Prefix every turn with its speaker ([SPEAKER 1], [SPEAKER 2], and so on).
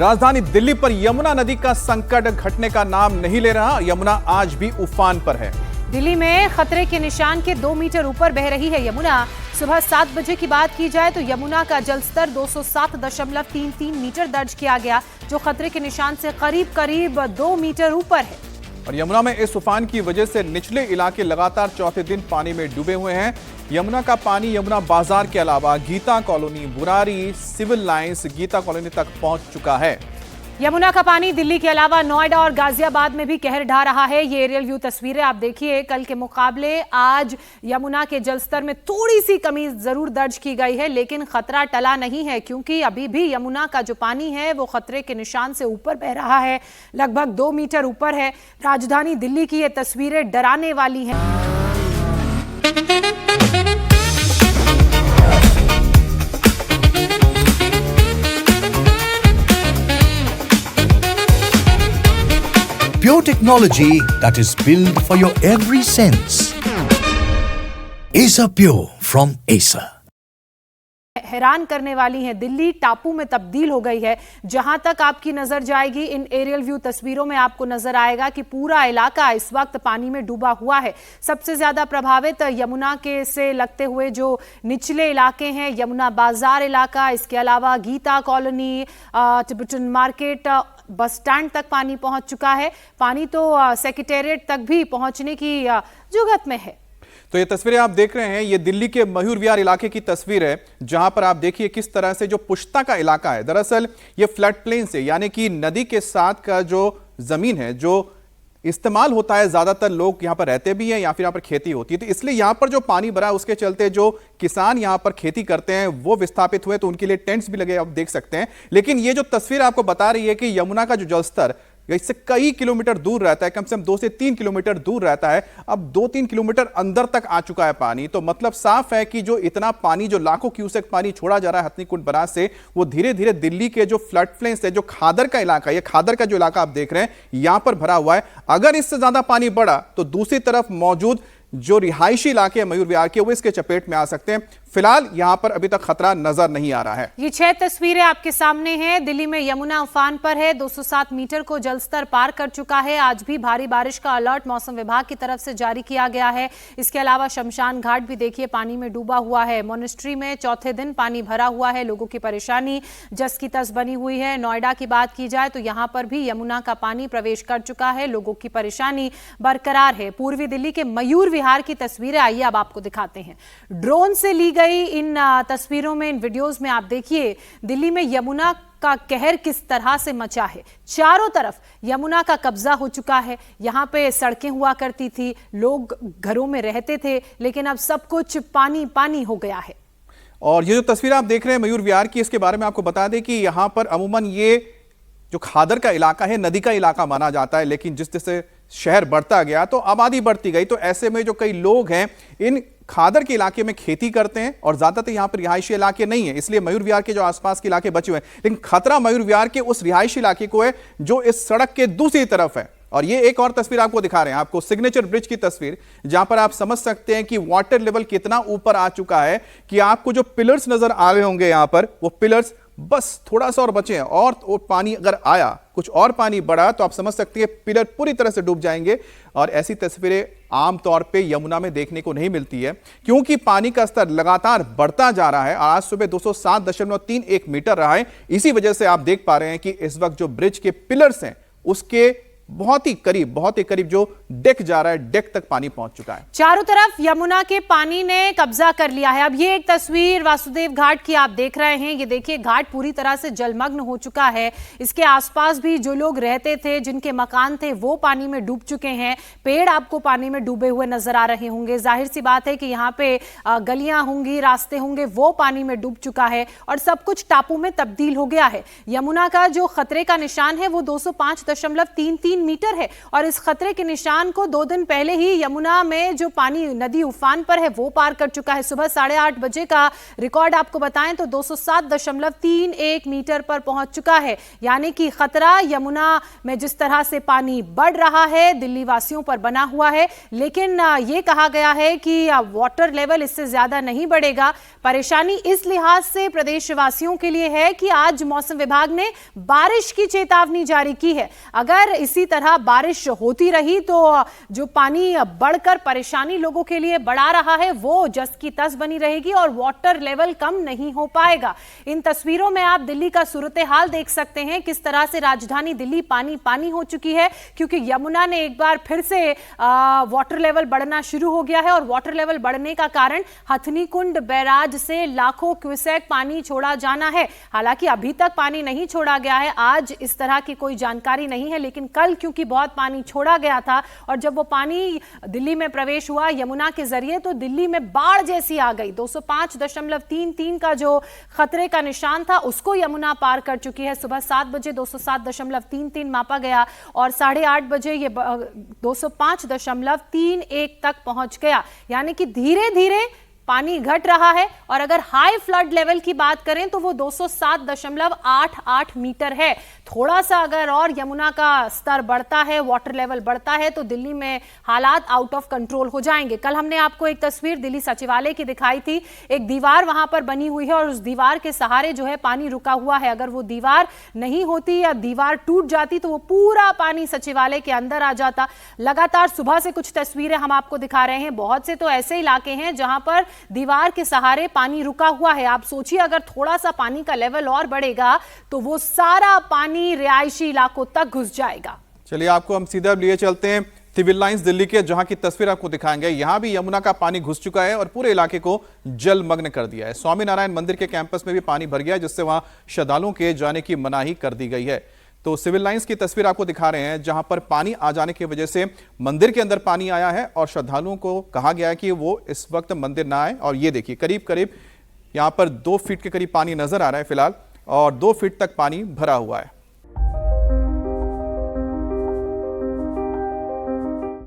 [SPEAKER 1] राजधानी दिल्ली पर यमुना नदी का संकट घटने का नाम नहीं ले रहा। यमुना आज भी उफान पर है।
[SPEAKER 2] दिल्ली में खतरे के निशान के 2 मीटर ऊपर बह रही है यमुना। सुबह 7 बजे की बात की जाए तो यमुना का जलस्तर 207.33 मीटर दर्ज किया गया, जो खतरे के निशान से करीब 2 मीटर ऊपर है।
[SPEAKER 1] और यमुना में इस उफान की वजह से निचले इलाके लगातार चौथे दिन पानी में डूबे हुए हैं। यमुना का पानी यमुना बाजार के अलावा Geeta Colony, Burari, Civil Lines, Geeta Colony तक पहुंच चुका है।
[SPEAKER 2] यमुना का पानी दिल्ली के अलावा नोएडा और गाजियाबाद में भी कहर ढा रहा है। ये एरियल व्यू तस्वीरें आप देखिए। कल के मुकाबले आज यमुना के जलस्तर में थोड़ी सी कमी जरूर दर्ज की गई है, लेकिन खतरा टला नहीं है, क्योंकि अभी भी यमुना का जो पानी है वो खतरे के निशान से ऊपर बह रहा है, लगभग 2 मीटर ऊपर है। राजधानी दिल्ली की ये तस्वीरें डराने वाली हैं।
[SPEAKER 3] Pure technology that is built for your every sense. Acer Pure from Acer.
[SPEAKER 2] हैरान करने वाली है। दिल्ली टापू में तब्दील हो गई है। जहां तक आपकी नजर जाएगी, इन एरियल व्यू तस्वीरों में आपको नजर आएगा कि पूरा इलाका इस वक्त पानी में डूबा हुआ है। सबसे ज्यादा प्रभावित यमुना के से लगते हुए जो निचले इलाके हैं, यमुना बाजार इलाका, इसके अलावा Geeta Colony, Tibetan market, bus stand तक पानी पहुंच चुका है। पानी तो सेक्रेटेरिएट तक भी पहुंचने की जुगत में है।
[SPEAKER 1] तो ये तस्वीरें आप देख रहे हैं, ये दिल्ली के मयूर विहार इलाके की तस्वीर है, जहां पर आप देखिए किस तरह से जो पुश्ता का इलाका है, दरअसल ये फ्लड प्लेन से, यानी कि नदी के साथ का जो जमीन है, जो इस्तेमाल होता है, ज्यादातर लोग यहां पर रहते भी हैं या फिर यहां पर खेती होती है, तो इसलिए यहां पर जो पानी भरा है उसके चलते जो किसान यहां पर खेती करते हैं वो विस्थापित हुए, तो उनके लिए टेंट्स भी लगे, आप देख सकते हैं। लेकिन ये जो तस्वीर आपको बता रही है कि यमुना का जो जलस्तर इससे कई किलोमीटर दूर रहता है, कम से कम 2 से 3 किलोमीटर दूर रहता है, अब 2-3 किलोमीटर अंदर तक आ चुका है पानी। तो मतलब साफ है कि जो इतना पानी, जो लाखों क्यूसेक पानी छोड़ा जा रहा है हथनीकुंड बराज से, वो धीरे धीरे दिल्ली के जो फ्लड प्लेन से, जो खादर का इलाका, ये खादर का जो इलाका आप देख रहे हैं, यहां पर भरा हुआ है। अगर इससे ज्यादा पानी बढ़ा तो दूसरी तरफ मौजूद जो रिहायशी इलाके हैं मयूर विहार के, वो इसके चपेट में आ सकते हैं। फिलहाल यहां पर अभी तक खतरा नजर नहीं आ रहा है।
[SPEAKER 2] ये 6 तस्वीरें आपके सामने हैं। दिल्ली में यमुना उफान पर है, 207 मीटर को जलस्तर पार कर चुका है। आज भी भारी बारिश का अलर्ट मौसम विभाग की तरफ से जारी किया गया है। इसके अलावा शमशान घाट भी देखिए पानी में डूबा हुआ है। मॉनेस्ट्री में चौथे दिन पानी भरा हुआ है। लोगों की परेशानी जस की तस बनी हुई है। नोएडा की बात की जाए तो यहां पर भी यमुना का पानी प्रवेश कर चुका है। लोगों की परेशानी बरकरार है। पूर्वी दिल्ली के मयूर विहार की तस्वीरें आइए अब आपको दिखाते हैं। ड्रोन से ली गई इन तस्वीरों में, इन वीडियोस में आप देखिए दिल्ली में यमुना का कहर किस तरह से मचा है। चारों तरफ यमुना का कब्जा हो चुका है। यहां पे सड़कें हुआ करती थी, लोग घरों में रहते थे, लेकिन अब सब कुछ पानी पानी हो गया है।
[SPEAKER 1] और ये जो तस्वीर आप देख रहे हैं मयूर विहार की, इसके बारे में आपको बता दें कि यहां पर अमूमन ये जो खादर का इलाका है, नदी का इलाका माना जाता है, लेकिन जिस जैसे शहर बढ़ता गया तो आबादी बढ़ती गई, तो ऐसे में जो कई लोग हैं इन खादर के इलाके में खेती करते हैं, और ज्यादातर यहां पर रिहायशी इलाके नहीं है, इसलिए मयूर विहार के जो आसपास के इलाके बचे हुए हैं। लेकिन खतरा मयूर विहार के उस रिहायशी इलाके को है जो इस सड़क के दूसरी तरफ है। और ये एक और तस्वीर आपको दिखा रहे हैं, आपको सिग्नेचर ब्रिज की तस्वीर, जहां पर आप समझ सकते हैं कि वाटर लेवल कितना ऊपर आ चुका है कि आपको जो पिलर्स नजर आ रहे होंगे यहां पर, वो पिलर्स बस थोड़ा सा और बचे हैं, और पानी अगर आया, कुछ और पानी बढ़ा, तो आप समझ सकते हैं पिलर पूरी तरह से डूब जाएंगे। और ऐसी तस्वीरें आमतौर पे यमुना में देखने को नहीं मिलती है, क्योंकि पानी का स्तर लगातार बढ़ता जा रहा है। आज सुबह 207.31 मीटर रहा है। इसी वजह से आप देख पा रहे हैं कि इस वक्त जो ब्रिज के पिलर्स हैं उसके बहुत ही करीब जो डेक जा रहा है, डेक तक पानी पहुंच चुका है।
[SPEAKER 2] चारों तरफ यमुना के पानी ने कब्जा कर लिया है। अब ये एक तस्वीर वासुदेव घाट की आप देख रहे हैं। ये देखिए घाट पूरी तरह से जलमग्न हो चुका है। इसके आसपास भी जो लोग रहते थे, जिनके मकान थे, वो पानी में डूब चुके हैं। पेड़ आपको पानी में डूबे हुए नजर आ रहे होंगे। जाहिर सी बात है कि यहाँ पे गलियां होंगी, रास्ते होंगे, वो पानी में डूब चुका है और सब कुछ टापू में तब्दील हो गया है। यमुना का जो खतरे का निशान है वो 205.33 मीटर है, और इस खतरे के निशान उफान को 2 दिन पहले ही यमुना में जो पानी नदी उफान पर है वो पार कर चुका है। सुबह 8:30 बजे का रिकॉर्ड आपको बताएं तो 207.31 मीटर पर पहुंच चुका है। यानी कि खतरा यमुना में जिस तरह से पानी बढ़ रहा है दिल्ली वासियों पर बना हुआ है, लेकिन ये कहा गया है कि वाटर लेवल इससे ज्यादा नहीं बढ़ेगा। परेशानी इस लिहाज से प्रदेशवासियों के लिए है कि आज मौसम विभाग ने बारिश की चेतावनी जारी की है। अगर इसी तरह बारिश होती रही तो जो पानी बढ़कर परेशानी लोगों के लिए बढ़ा रहा है वो जस की तस बनी रहेगी और वाटर लेवल कम नहीं हो पाएगा। इन तस्वीरों में आप दिल्ली का सूरत हाल देख सकते हैं, किस तरह से राजधानी दिल्ली पानी पानी हो चुकी है, क्योंकि यमुना ने एक बार फिर से वाटर लेवल बढ़ना शुरू हो गया है। और वाटर लेवल बढ़ने का कारण हथनी कुंड बैराज से लाखों क्यूसेक पानी छोड़ा जाना है। हालांकि अभी तक पानी नहीं छोड़ा गया है, आज इस तरह की कोई जानकारी नहीं है, लेकिन कल क्योंकि बहुत पानी छोड़ा गया था और जब वो पानी दिल्ली में प्रवेश हुआ यमुना के जरिए तो दिल्ली में बाढ़ जैसी आ गई। 205.33 का जो खतरे का निशान था उसको यमुना पार कर चुकी है। सुबह 7 बजे 207.33 मापा गया और 8:30 बजे ये 205.31 तक पहुंच गया। यानी कि धीरे धीरे पानी घट रहा है और अगर हाई फ्लड लेवल की बात करें तो वो 207.88 मीटर है। थोड़ा सा अगर और यमुना का स्तर बढ़ता है, वाटर लेवल बढ़ता है तो दिल्ली में हालात आउट ऑफ कंट्रोल हो जाएंगे। कल हमने आपको एक तस्वीर दिल्ली सचिवालय की दिखाई थी, एक दीवार वहां पर बनी हुई है और उस दीवार के सहारे जो है पानी रुका हुआ है। अगर वो दीवार नहीं होती या दीवार टूट जाती तो वो पूरा पानी सचिवालय के अंदर आ जाता। लगातार सुबह से कुछ तस्वीरें हम आपको दिखा रहे हैं। बहुत से तो ऐसे इलाके हैं जहां पर दीवार के सहारे पानी रुका हुआ है। आप सोचिए अगर थोड़ा सा पानी का लेवल और बढ़ेगा तो वो सारा पानी रिहायशी इलाकों तक घुस जाएगा।
[SPEAKER 1] चलिए आपको हम सीधा लिए चलते हैं सिविल लाइंस दिल्ली के, जहां की तस्वीर आपको दिखाएंगे। यहां भी यमुना का पानी घुस चुका है और पूरे इलाके को जलमग्न कर दिया है। स्वामी नारायण मंदिर के कैंपस में भी पानी भर गया है, जिससे वहां श्रद्धालुओं के जाने की मनाही कर दी गई है। तो सिविल लाइंस की तस्वीर आपको दिखा रहे हैं, जहां पर पानी आ जाने की वजह से मंदिर के अंदर पानी आया है और श्रद्धालुओं को कहा गया है कि वो इस वक्त मंदिर ना आए। और ये देखिए करीब करीब यहां पर 2 फीट के करीब पानी नजर आ रहा है फिलहाल और 2 फीट तक पानी भरा हुआ है।